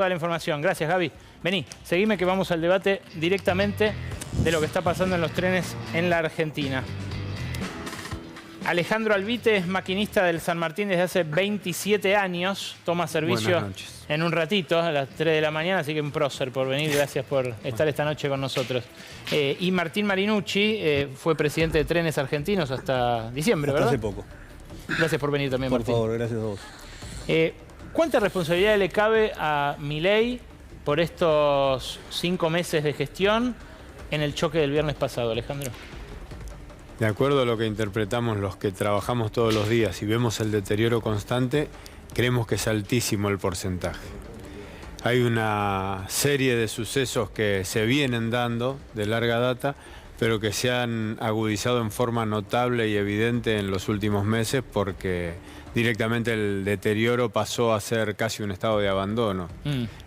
Toda la información. Gracias, Gaby. Vení, seguime que vamos al debate directamente de lo que está pasando en los trenes en la Argentina. Alejandro Albite es maquinista del San Martín desde hace 27 años. Toma servicio en un ratito, a las 3 de la mañana, así que un prócer por venir. Gracias por estar esta noche con nosotros. Y Martín Marinucci fue presidente de Trenes Argentinos hasta diciembre, ¿verdad? Hace poco. Gracias por venir también, Martín. Por favor, gracias a vos. ¿Cuánta responsabilidad le cabe a Milei por estos 5 meses de gestión en el choque del viernes pasado, Alejandro? De acuerdo a lo que interpretamos los que trabajamos todos los días y vemos el deterioro constante, creemos que es altísimo el porcentaje. Hay una serie de sucesos que se vienen dando de larga data, pero que se han agudizado en forma notable y evidente en los últimos meses porque directamente el deterioro pasó a ser casi un estado de abandono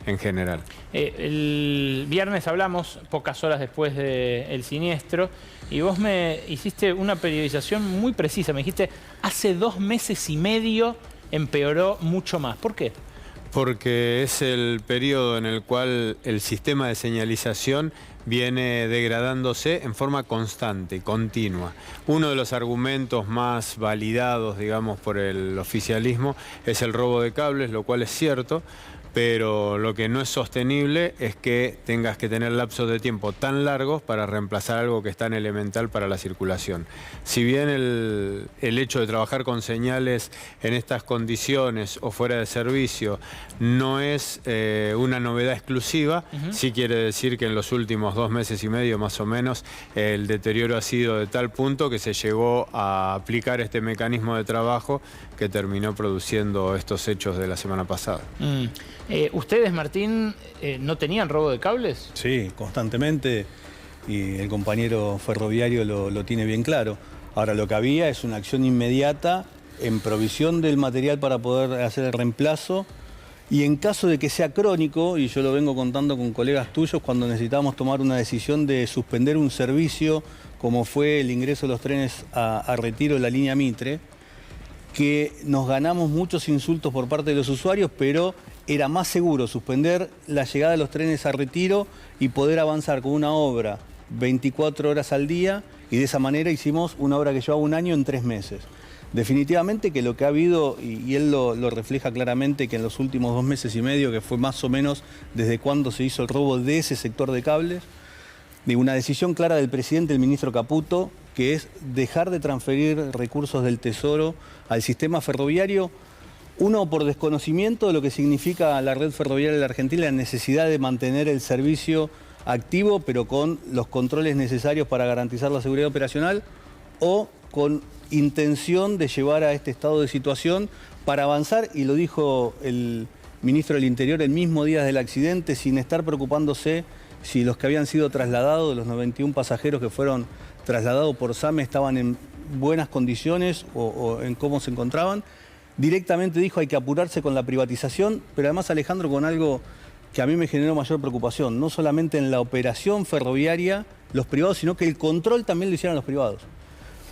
en general. El viernes hablamos, pocas horas después del siniestro, y vos me hiciste una periodización muy precisa. Me dijiste, hace 2 meses y medio empeoró mucho más. ¿Por qué? Porque es el periodo en el cual el sistema de señalización viene degradándose en forma constante, continua. Uno de los argumentos más validados, digamos, por el oficialismo es el robo de cables, lo cual es cierto, pero lo que no es sostenible es que tengas que tener lapsos de tiempo tan largos para reemplazar algo que es tan elemental para la circulación. Si bien el hecho de trabajar con señales en estas condiciones o fuera de servicio no es una novedad exclusiva, sí quiere decir que en los últimos 2 meses y medio más o menos el deterioro ha sido de tal punto que se llegó a aplicar este mecanismo de trabajo que terminó produciendo estos hechos de la semana pasada. ¿Ustedes, Martín, no tenían robo de cables? Sí, constantemente, y el compañero ferroviario lo tiene bien claro. Ahora, lo que había es una acción inmediata en provisión del material para poder hacer el reemplazo, y en caso de que sea crónico, y yo lo vengo contando con colegas tuyos, cuando necesitamos tomar una decisión de suspender un servicio, como fue el ingreso de los trenes a Retiro de la línea Mitre, que nos ganamos muchos insultos por parte de los usuarios, pero era más seguro suspender la llegada de los trenes a Retiro y poder avanzar con una obra 24 horas al día, y de esa manera hicimos una obra que llevaba 1 año en 3 meses. Definitivamente que lo que ha habido, y él lo refleja claramente, que en los últimos 2 meses y medio, que fue más o menos desde cuando se hizo el robo de ese sector de cables, de una decisión clara del presidente, el ministro Caputo, que es dejar de transferir recursos del Tesoro al sistema ferroviario. Uno, por desconocimiento de lo que significa la red ferroviaria de la Argentina, la necesidad de mantener el servicio activo, pero con los controles necesarios para garantizar la seguridad operacional, o con intención de llevar a este estado de situación para avanzar, y lo dijo el ministro del Interior el mismo día del accidente, sin estar preocupándose si los que habían sido trasladados, de los 91 pasajeros que fueron trasladados por SAME, estaban en buenas condiciones o en cómo se encontraban. Directamente dijo hay que apurarse con la privatización, pero además, Alejandro, con algo que a mí me generó mayor preocupación, no solamente en la operación ferroviaria los privados, sino que el control también lo hicieron los privados.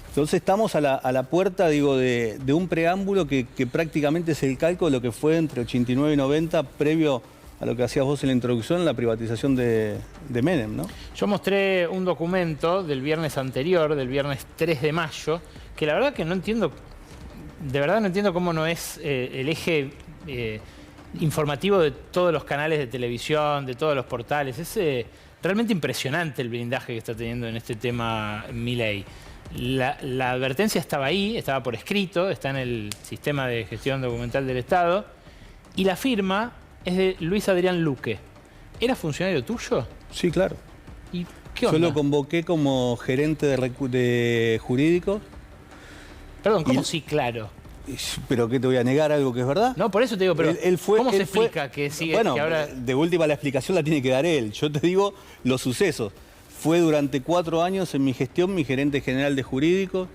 Entonces estamos a la puerta, digo, de un preámbulo que prácticamente es el calco de lo que fue entre 89 y 90, previo a lo que hacías vos en la introducción, la privatización de Menem, ¿no? Yo mostré un documento del viernes anterior, del viernes 3 de mayo, que la verdad que no entiendo, de verdad no entiendo cómo no es el eje informativo de todos los canales de televisión, de todos los portales. Es realmente impresionante el blindaje que está teniendo en este tema Milei. La advertencia estaba ahí, estaba por escrito, está en el sistema de gestión documental del Estado, y la firma es de Luis Adrián Luque. ¿Era funcionario tuyo? Sí, claro. ¿Y qué onda? Yo lo convoqué como gerente de jurídicos. Perdón, ¿cómo sí, claro? ¿Pero qué te voy a negar algo que es verdad? No, por eso te digo, pero ¿cómo se explica que sigue? Bueno, que ahora... de última la explicación la tiene que dar él. Yo te digo los sucesos. Fue durante 4 años en mi gestión mi gerente general de jurídicos,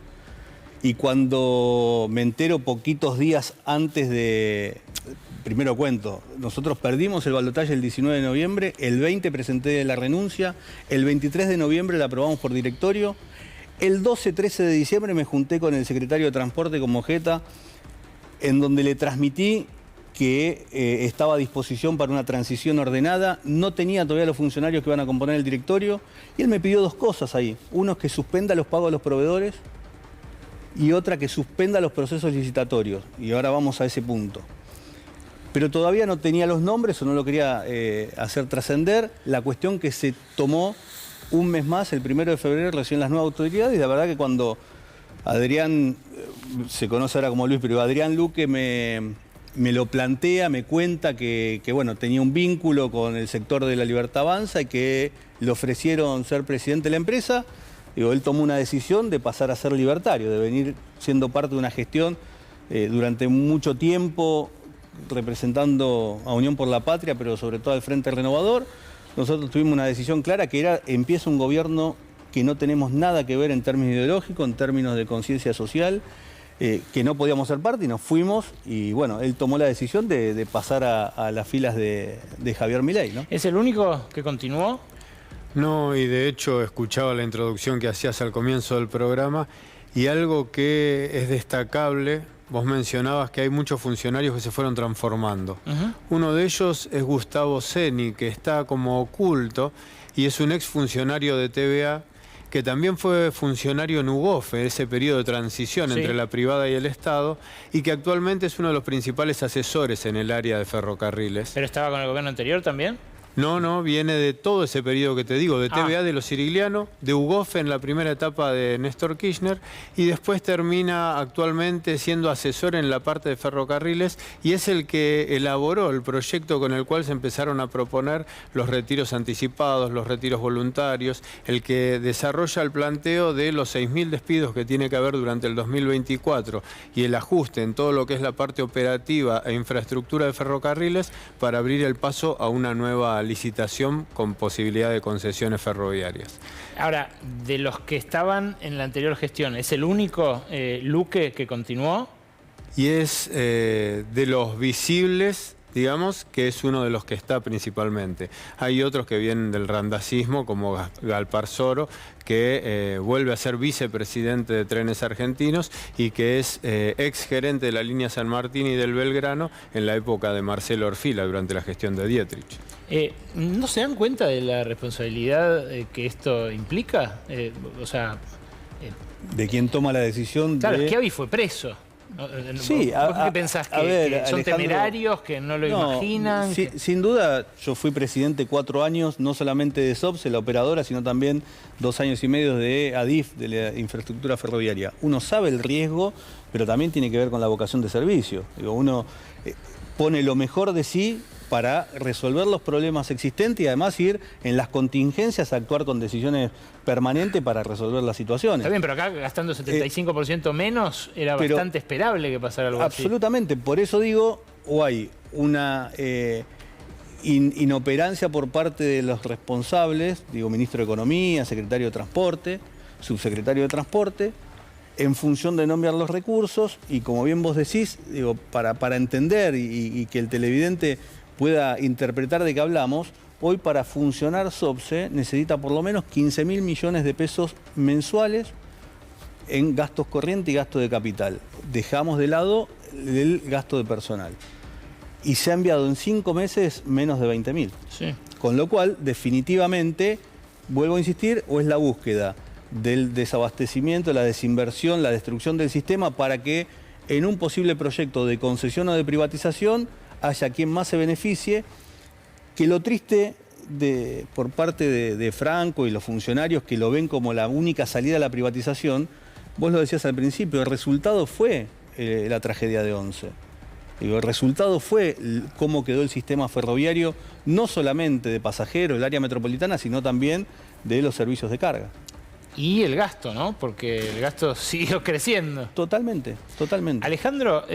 y cuando me entero poquitos días antes de... Primero cuento, nosotros perdimos el balotaje el 19 de noviembre, el 20 presenté la renuncia, el 23 de noviembre la aprobamos por directorio, el 12-13 de diciembre me junté con el secretario de Transporte, con Mojeta, en donde le transmití que estaba a disposición para una transición ordenada, no tenía todavía los funcionarios que van a componer el directorio, y él me pidió dos cosas ahí. Uno es que suspenda los pagos a los proveedores y otra que suspenda los procesos licitatorios. Y ahora vamos a ese punto. Pero todavía no tenía los nombres o no lo quería hacer trascender. La cuestión que se tomó un mes más, el 1 de febrero, recién las nuevas autoridades, y la verdad que cuando Adrián, se conoce ahora como Luis, pero Adrián Luque me lo plantea, me cuenta que bueno, tenía un vínculo con el sector de la Libertad Avanza y que le ofrecieron ser presidente de la empresa. Digo, él tomó una decisión de pasar a ser libertario, de venir siendo parte de una gestión durante mucho tiempo, representando a Unión por la Patria, pero sobre todo al Frente Renovador. Nosotros tuvimos una decisión clara que era, empieza un gobierno que no tenemos nada que ver en términos ideológicos, en términos de conciencia social, que no podíamos ser parte y nos fuimos. Y bueno, él tomó la decisión de pasar a las filas de Javier Milei, ¿no? ¿Es el único que continuó? No, y de hecho escuchaba la introducción que hacías al comienzo del programa y algo que es destacable, vos mencionabas que hay muchos funcionarios que se fueron transformando. Uno de ellos es Gustavo Ceni, que está como oculto y es un exfuncionario de TVA que también fue funcionario en UGOFE, ese periodo de transición entre la privada y el Estado, y que actualmente es uno de los principales asesores en el área de ferrocarriles. ¿Pero estaba con el gobierno anterior también? No, viene de todo ese periodo que te digo, de TVA de los Sirigliano, de UGOFE en la primera etapa de Néstor Kirchner, y después termina actualmente siendo asesor en la parte de ferrocarriles, y es el que elaboró el proyecto con el cual se empezaron a proponer los retiros anticipados, los retiros voluntarios, el que desarrolla el planteo de los 6.000 despidos que tiene que haber durante el 2024, y el ajuste en todo lo que es la parte operativa e infraestructura de ferrocarriles para abrir el paso a una nueva licitación con posibilidad de concesiones ferroviarias. Ahora, de los que estaban en la anterior gestión, ¿es el único Luque que continuó? Y es de los visibles, digamos, que es uno de los que está principalmente. Hay otros que vienen del randacismo, como Galpar Soro, que vuelve a ser vicepresidente de Trenes Argentinos y que es exgerente de la línea San Martín y del Belgrano en la época de Marcelo Orfila, durante la gestión de Dietrich. ¿No se dan cuenta de la responsabilidad que esto implica? De quien toma la decisión. Claro, Schiavi fue preso. Sí, ¿Vos qué pensás? ¿Que son Alejandro, temerarios, que no lo imaginan? Sí, sin duda, yo fui presidente 4 años, no solamente de SOPSE, la operadora, sino también 2 años y medio de ADIF, de la infraestructura ferroviaria. Uno sabe el riesgo, pero también tiene que ver con la vocación de servicio. Digo, uno pone lo mejor de sí para resolver los problemas existentes y además ir en las contingencias a actuar con decisiones permanentes para resolver las situaciones. Está bien, pero acá gastando 75% menos era bastante esperable que pasara algo así. Absolutamente, por eso digo, o hay una inoperancia por parte de los responsables, digo, ministro de Economía, secretario de Transporte, subsecretario de Transporte, en función de no enviar los recursos y como bien vos decís, digo, para entender y que el televidente pueda interpretar de qué hablamos, hoy para funcionar SOPSE necesita por lo menos 15.000 millones de pesos mensuales en gastos corrientes y gasto de capital. Dejamos de lado el gasto de personal. Y se ha enviado en 5 meses menos de 20.000. Sí. Con lo cual, definitivamente, vuelvo a insistir, o es la búsqueda del desabastecimiento, la desinversión, la destrucción del sistema para que en un posible proyecto de concesión o de privatización haya quien más se beneficie, que lo triste por parte de Franco y los funcionarios que lo ven como la única salida a la privatización, vos lo decías al principio, el resultado fue la tragedia de Once. Digo, el resultado fue cómo quedó el sistema ferroviario, no solamente de pasajeros, el área metropolitana, sino también de los servicios de carga. Y el gasto, ¿no? Porque el gasto siguió creciendo. Totalmente, totalmente. Alejandro,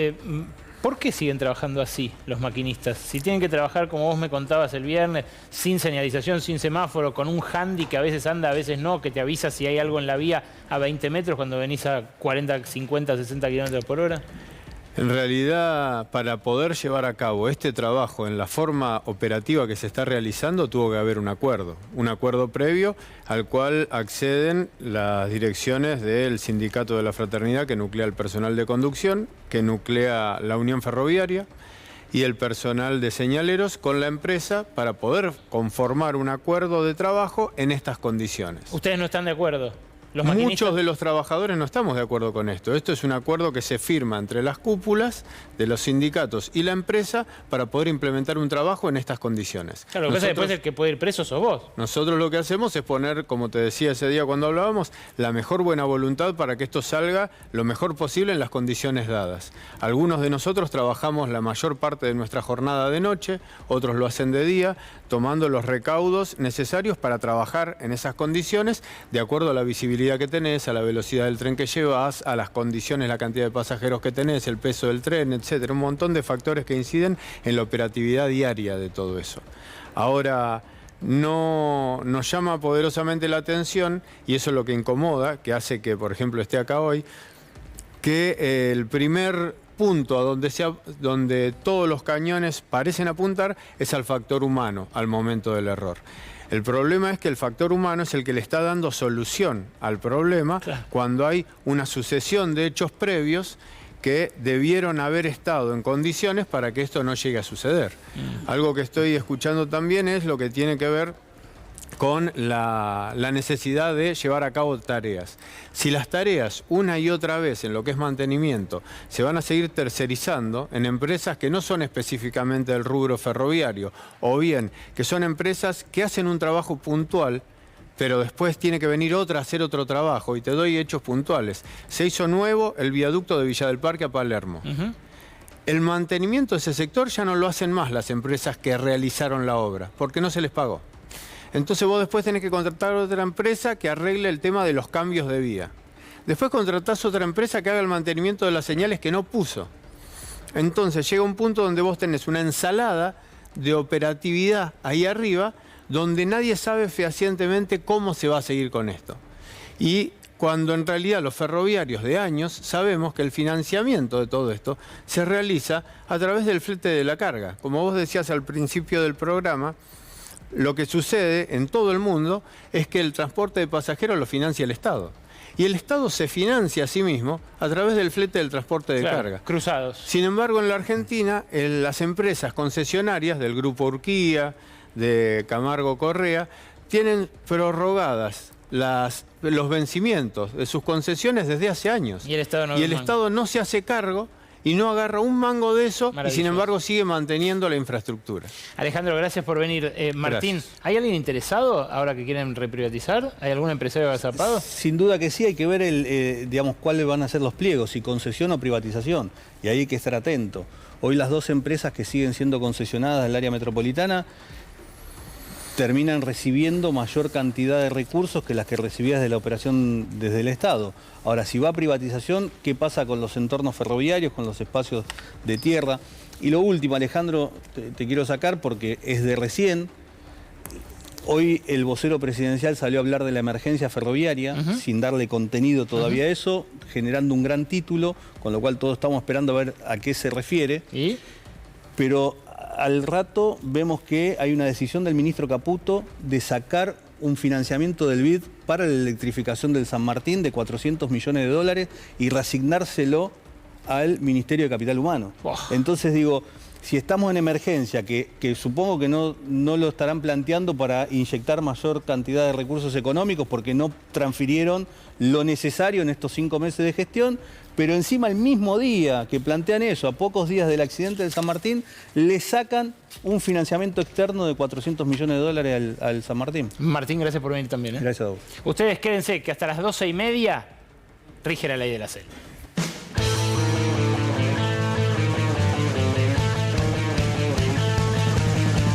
¿por qué siguen trabajando así los maquinistas? Si tienen que trabajar, como vos me contabas el viernes, sin señalización, sin semáforo, con un handy que a veces anda, a veces no, que te avisa si hay algo en la vía a 20 metros cuando venís a 40, 50, 60 kilómetros por hora. En realidad, para poder llevar a cabo este trabajo en la forma operativa que se está realizando, tuvo que haber un acuerdo previo al cual acceden las direcciones del Sindicato de la Fraternidad, que nuclea el personal de conducción, que nuclea la Unión Ferroviaria, y el personal de señaleros con la empresa para poder conformar un acuerdo de trabajo en estas condiciones. ¿Ustedes no están de acuerdo? ¿Los maquinistas? Muchos de los trabajadores no estamos de acuerdo con esto. Esto es un acuerdo que se firma entre las cúpulas de los sindicatos y la empresa para poder implementar un trabajo en estas condiciones. Claro, lo que pasa es que después el que puede ir preso sos vos. Nosotros lo que hacemos es poner, como te decía ese día cuando hablábamos, la mejor buena voluntad para que esto salga lo mejor posible en las condiciones dadas. Algunos de nosotros trabajamos la mayor parte de nuestra jornada de noche, otros lo hacen de día, tomando los recaudos necesarios para trabajar en esas condiciones de acuerdo a la visibilidad que tenés, a la velocidad del tren que llevas, a las condiciones, la cantidad de pasajeros que tenés, el peso del tren, etcétera. Un montón de factores que inciden en la operatividad diaria de todo eso. Ahora, no nos llama poderosamente la atención, y eso es lo que incomoda, que hace que, por ejemplo, esté acá hoy, que el primer punto a donde todos los cañones parecen apuntar es al factor humano al momento del error. El problema es que el factor humano es el que le está dando solución al problema, claro, cuando hay una sucesión de hechos previos que debieron haber estado en condiciones para que esto no llegue a suceder. Algo que estoy escuchando también es lo que tiene que ver con la necesidad de llevar a cabo tareas. Si las tareas una y otra vez en lo que es mantenimiento se van a seguir tercerizando en empresas que no son específicamente del rubro ferroviario, o bien que son empresas que hacen un trabajo puntual, pero después tiene que venir otra a hacer otro trabajo, y te doy hechos puntuales. Se hizo nuevo el viaducto de Villa del Parque a Palermo. El mantenimiento de ese sector ya no lo hacen más las empresas que realizaron la obra, porque no se les pagó. Entonces vos después tenés que contratar a otra empresa que arregle el tema de los cambios de vía. Después contratás a otra empresa que haga el mantenimiento de las señales que no puso. Entonces llega un punto donde vos tenés una ensalada de operatividad ahí arriba, donde nadie sabe fehacientemente cómo se va a seguir con esto. Y cuando en realidad los ferroviarios de años sabemos que el financiamiento de todo esto se realiza a través del flete de la carga. Como vos decías al principio del programa, lo que sucede en todo el mundo es que el transporte de pasajeros lo financia el Estado. Y el Estado se financia a sí mismo a través del flete del transporte de carga. Cruzados. Sin embargo, en la Argentina, las empresas concesionarias del Grupo Urquía, de Camargo Correa, tienen prorrogadas los vencimientos de sus concesiones desde hace años. Y el Estado no se hace cargo y no agarra un mango de eso, y sin embargo sigue manteniendo la infraestructura. Alejandro, gracias por venir. Martín, gracias. ¿Hay alguien interesado ahora que quieren reprivatizar? ¿Hay algún empresario agazapado? Sin duda que sí, hay que ver digamos, cuáles van a ser los pliegos, si concesión o privatización, y ahí hay que estar atento. Hoy las dos empresas que siguen siendo concesionadas del área metropolitana terminan recibiendo mayor cantidad de recursos que las que recibías de la operación desde el Estado. Ahora, si va a privatización, ¿qué pasa con los entornos ferroviarios, con los espacios de tierra? Y lo último, Alejandro, te quiero sacar porque es de recién. Hoy el vocero presidencial salió a hablar de la emergencia ferroviaria, sin darle contenido todavía a eso, generando un gran título, con lo cual todos estamos esperando a ver a qué se refiere. ¿Y? Pero al rato vemos que hay una decisión del ministro Caputo de sacar un financiamiento del BID para la electrificación del San Martín de 400 millones de dólares y reasignárselo al Ministerio de Capital Humano. Entonces digo, si estamos en emergencia, que supongo que no lo estarán planteando para inyectar mayor cantidad de recursos económicos porque no transfirieron lo necesario en estos 5 meses de gestión, pero encima el mismo día que plantean eso, a pocos días del accidente del San Martín, le sacan un financiamiento externo de 400 millones de dólares al San Martín. Martín, gracias por venir también. Gracias a vos. Ustedes quédense que hasta las 12:30 rige la ley de la selva.